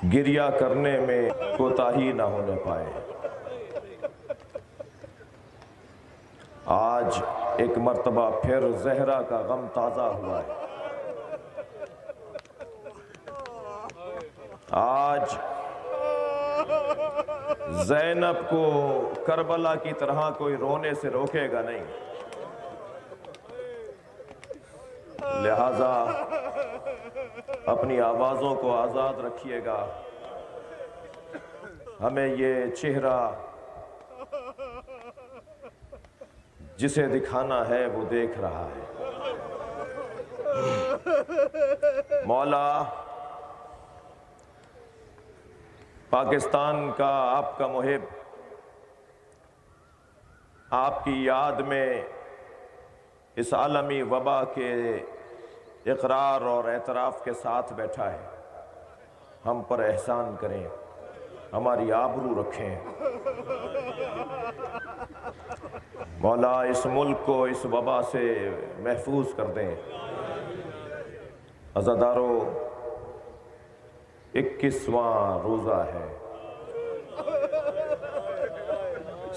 گریہ کرنے میں کوتاہی نہ ہونے پائے۔ آج ایک مرتبہ پھر زہرا کا غم تازہ ہوا ہے۔ آج زینب کو کربلا کی طرح کوئی رونے سے روکے گا نہیں، لہذا اپنی آوازوں کو آزاد رکھیے گا۔ ہمیں یہ چہرہ جسے دکھانا ہے وہ دیکھ رہا ہے۔ مولا، پاکستان کا آپ کا محب آپ کی یاد میں اس عالمی وبا کے اقرار اور اعتراف کے ساتھ بیٹھا ہے۔ ہم پر احسان کریں، ہماری آبرو رکھیں۔ مولا، اس ملک کو اس وبا سے محفوظ کر دیں۔ عزادارو، 21واں روزہ ہے۔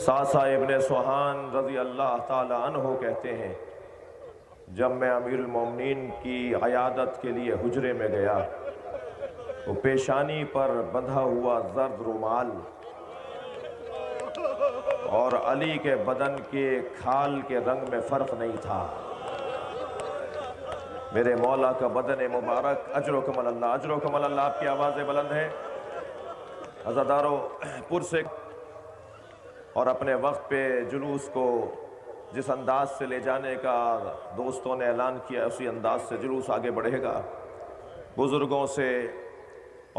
ساسا ابن سوہان رضی اللہ تعالی عنہ کہتے ہیں، جب میں امیر المومنین کی عیادت کے لیے حجرے میں گیا، وہ پیشانی پر بندھا ہوا زرد رومال اور علی کے بدن کے کھال کے رنگ میں فرق نہیں تھا۔ میرے مولا کا بدن مبارک، اجرکم اللہ، اجرکم اللہ، آپ کی آوازیں بلند ہیں۔ عزادارو، پرسک اور اپنے وقت پہ جلوس کو جس انداز سے لے جانے کا دوستوں نے اعلان کیا، اسی انداز سے جلوس آگے بڑھے گا۔ بزرگوں سے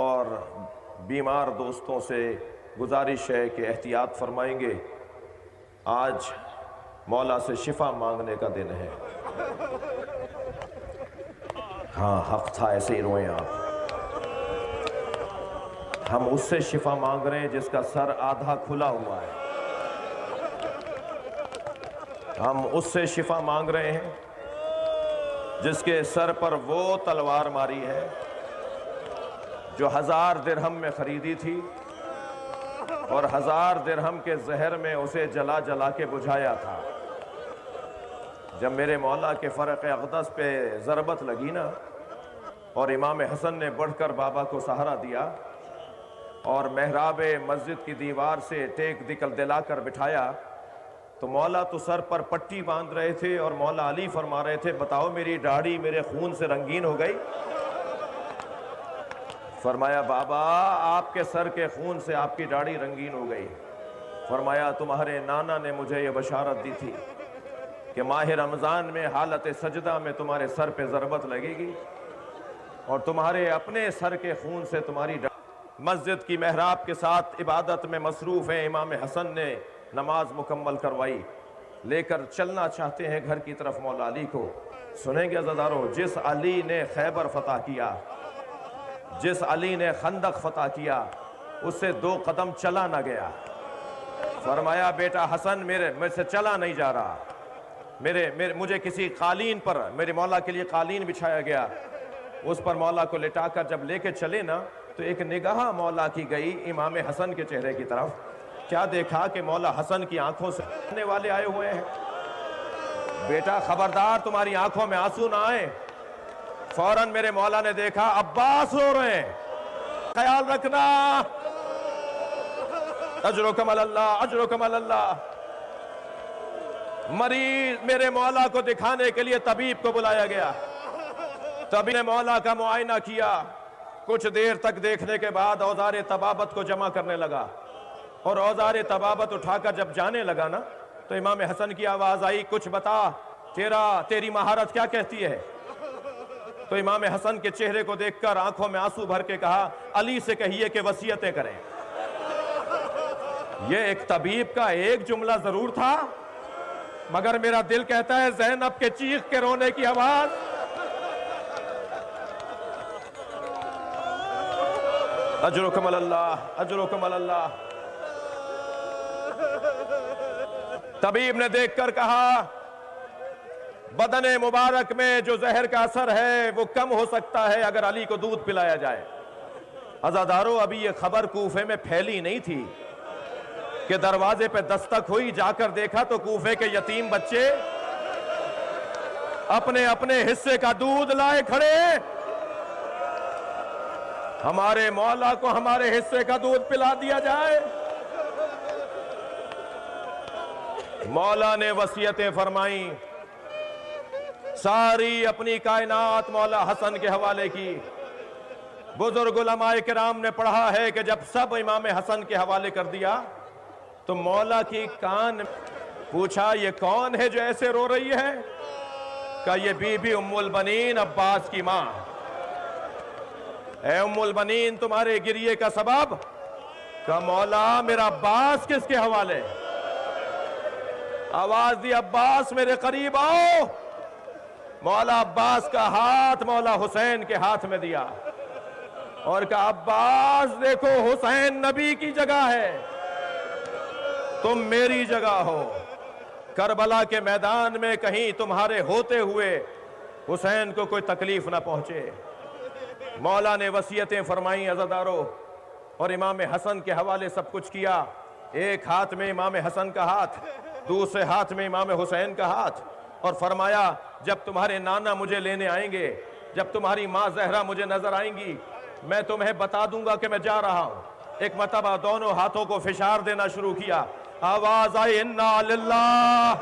اور بیمار دوستوں سے گزارش ہے کہ احتیاط فرمائیں گے۔ آج مولا سے شفا مانگنے کا دن ہے۔ ہاں، حق تھا، ایسے ہی روئیں آپ۔ ہم اس سے شفا مانگ رہے ہیں جس کا سر آدھا کھلا ہوا ہے۔ ہم اس سے شفا مانگ رہے ہیں جس کے سر پر وہ تلوار ماری ہے جو 1000 درہم میں خریدی تھی اور 1000 درہم کے زہر میں اسے جلا جلا کے بجھایا تھا۔ جب میرے مولا کے فرق اقدس پہ ضربت لگی نا، اور امام حسن نے بڑھ کر بابا کو سہارا دیا اور محراب مسجد کی دیوار سے ٹیک دلا کر بٹھایا، تو مولا تو سر پر پٹی باندھ رہے تھے اور مولا علی فرما رہے تھے، بتاؤ میری داڑھی میرے خون سے رنگین ہو گئی؟ فرمایا، بابا آپ کے سر کے خون سے آپ کی داڑھی رنگین ہو گئی۔ فرمایا، تمہارے نانا نے مجھے یہ بشارت دی تھی کہ ماہ رمضان میں حالت سجدہ میں تمہارے سر پہ ضربت لگے گی اور تمہارے اپنے سر کے خون سے تمہاری مسجد کی محراب کے ساتھ عبادت میں مصروف ہیں۔ امام حسن نے نماز مکمل کروائی، لے کر چلنا چاہتے ہیں گھر کی طرف مولا علی کو۔ سنیں گے عزادارو، جس علی نے خیبر فتح کیا، جس علی نے خندق فتح کیا، اس سے 2 قدم چلا نہ گیا۔ فرمایا، بیٹا حسن میرے سے چلا نہیں جا رہا، مجھے کسی قالین پر، میرے مولا کے لیے قالین بچھایا گیا، اس پر مولا کو لٹا کر جب لے کے چلے نا، تو ایک نگاہ مولا کی گئی امام حسن کے چہرے کی طرف۔ کیا دیکھا کہ مولا حسن کی آنکھوں سے آنے والے آئے ہوئے ہیں۔ بیٹا خبردار، تمہاری آنکھوں میں آنسو نہ آئے۔ فوراً میرے مولا نے دیکھا عباس رو رہے ہیں، خیال رکھنا، اجرکم اللہ، اجرکم اللہ۔ مریض میرے مولا کو دکھانے کے لیے طبیب کو بلایا گیا۔ طبیب نے مولا کا معائنہ کیا، کچھ دیر تک دیکھنے کے بعد اوزار طبابت کو جمع کرنے لگا، اور اوزار طبابت اٹھا کر جب جانے لگا نا، تو امام حسن کی آواز آئی، کچھ بتا، تیری مہارت کیا کہتی ہے؟ تو امام حسن کے چہرے کو دیکھ کر آنکھوں میں آنسو بھر کے کہا، علی سے کہیے کہ وصیتیں کریں۔ یہ ایک طبیب کا ایک جملہ ضرور تھا، مگر میرا دل کہتا ہے زینب کے چیخ کے رونے کی آواز۔ اجرکم اللہ، اجرکم اللہ۔ طبیب نے دیکھ کر کہا، بدن مبارک میں جو زہر کا اثر ہے وہ کم ہو سکتا ہے اگر علی کو دودھ پلایا جائے۔ عزادارو ابھی یہ خبر کوفے میں پھیلی نہیں تھی کہ دروازے پہ دستک ہوئی، جا کر دیکھا تو کوفے کے یتیم بچے اپنے اپنے حصے کا دودھ لائے کھڑے، ہمارے مولا کو ہمارے حصے کا دودھ پلا دیا جائے۔ مولا نے وصیتیں فرمائیں، ساری اپنی کائنات مولا حسن کے حوالے کی۔ بزرگ علماء کرام نے پڑھا ہے کہ جب سب امام حسن کے حوالے کر دیا تو مولا کی کان پوچھا یہ کون ہے جو ایسے رو رہی ہے؟ کہا یہ بی بی ام البنین عباس کی ماں۔ اے ام البنین تمہارے گریے کا سبب؟ کہا مولا میرا عباس کس کے حوالے؟ آواز دی عباس میرے قریب آؤ۔ مولا عباس کا ہاتھ مولا حسین کے ہاتھ میں دیا اور کہا عباس دیکھو حسین نبی کی جگہ ہے، تم میری جگہ ہو۔ کربلا کے میدان میں کہیں تمہارے ہوتے ہوئے حسین کو کوئی تکلیف نہ پہنچے۔ مولا نے وصیتیں فرمائیں عزادارو، اور امام حسن کے حوالے سب کچھ کیا۔ ایک ہاتھ میں امام حسن کا ہاتھ، دوسرے ہاتھ میں امام حسین کا ہاتھ، اور فرمایا جب تمہارے نانا مجھے لینے آئیں گے، جب تمہاری ماں زہرا مجھے نظر آئیں گی، میں تمہیں بتا دوں گا کہ میں جا رہا ہوں۔ ایک مرتبہ دونوں ہاتھوں کو فشار دینا شروع کیا، آواز آئی انا للہ۔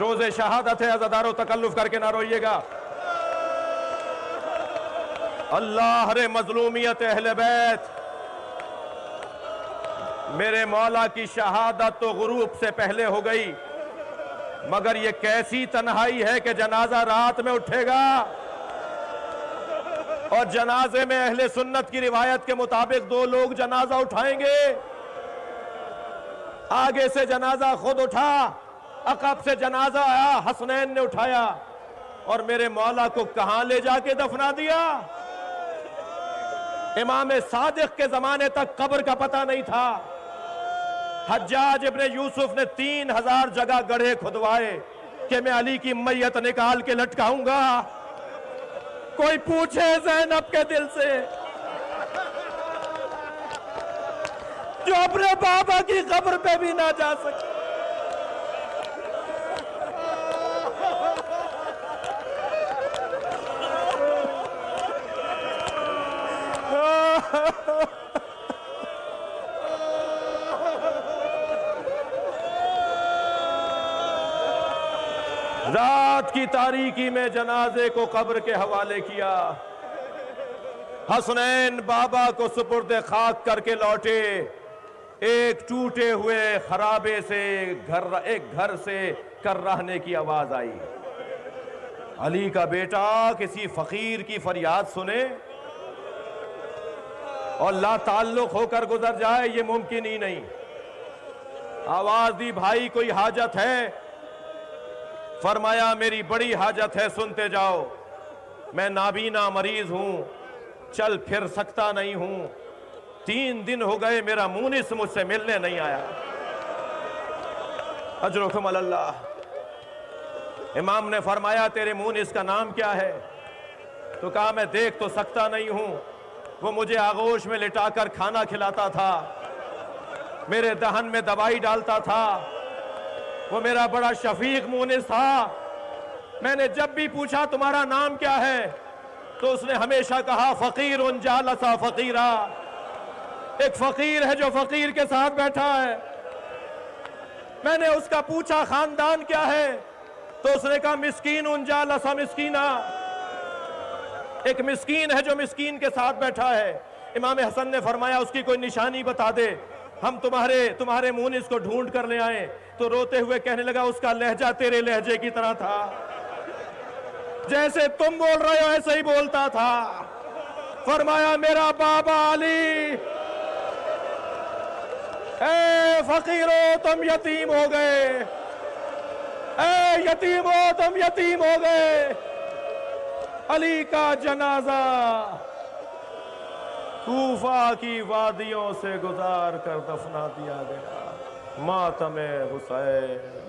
روز شہادت ہے عزادارو، تکلف کر کے نہ روئیے گا۔ اللہ رے مظلومیت اہل بیت، میرے مولا کی شہادت تو غروب سے پہلے ہو گئی، مگر یہ کیسی تنہائی ہے کہ جنازہ رات میں اٹھے گا، اور جنازے میں اہل سنت کی روایت کے مطابق دو لوگ جنازہ اٹھائیں گے۔ آگے سے جنازہ خود اٹھا، عقب سے جنازہ آیا، حسنین نے اٹھایا، اور میرے مولا کو کہاں لے جا کے دفنا دیا؟ امام صادق کے زمانے تک قبر کا پتہ نہیں تھا۔ حجاج ابن یوسف نے 3000 جگہ گڑھے کھدوائے کہ میں علی کی میت نکال کے لٹکاؤں گا۔ کوئی پوچھے زینب کے دل سے جو اپنے بابا کی قبر پہ بھی نہ جا سکے۔ رات کی تاریکی میں جنازے کو قبر کے حوالے کیا۔ حسنین بابا کو سپرد خاک کر کے لوٹے۔ ایک ٹوٹے ہوئے خرابے سے ایک گھر سے کرہنے کی آواز آئی۔ علی کا بیٹا کسی فقیر کی فریاد سنے اور لا تعلق ہو کر گزر جائے، یہ ممکن ہی نہیں۔ آواز دی بھائی کوئی حاجت ہے؟ فرمایا میری بڑی حاجت ہے، سنتے جاؤ۔ میں نابینا مریض ہوں، چل پھر سکتا نہیں ہوں، 3 دن ہو گئے میرا مونس مجھ سے ملنے نہیں آیا۔ اجرکم اللہ۔ امام نے فرمایا تیرے مونس کا نام کیا ہے؟ تو کہا میں دیکھ تو سکتا نہیں ہوں، وہ مجھے آغوش میں لٹا کر کھانا کھلاتا تھا، میرے دہن میں دوائی ڈالتا تھا، وہ میرا بڑا شفیق مونس تھا۔ میں نے جب بھی پوچھا تمہارا نام کیا ہے تو اس نے ہمیشہ کہا فقیر جالس فقیرا، ایک فقیر ہے جو فقیر کے ساتھ بیٹھا ہے۔ میں نے اس کا پوچھا خاندان کیا ہے تو اس نے کہا مسکین جالس مسکینا، ایک مسکین ہے جو مسکین کے ساتھ بیٹھا ہے۔ امام حسن نے فرمایا اس کی کوئی نشانی بتا دے، ہم تمہارے مونس کو ڈھونڈ کر لے آئیں۔ تو روتے ہوئے کہنے لگا اس کا لہجہ تیرے لہجے کی طرح تھا، جیسے تم بول رہے ہو ایسے ہی بولتا تھا۔ فرمایا میرا بابا علی، اے فقیرو تم یتیم ہو گئے، اے یتیمو تم یتیم ہو گئے۔ علی کا جنازہ کوفہ کی وادیوں سے گزار کر دفنا دیا گیا۔ ماتم حسین۔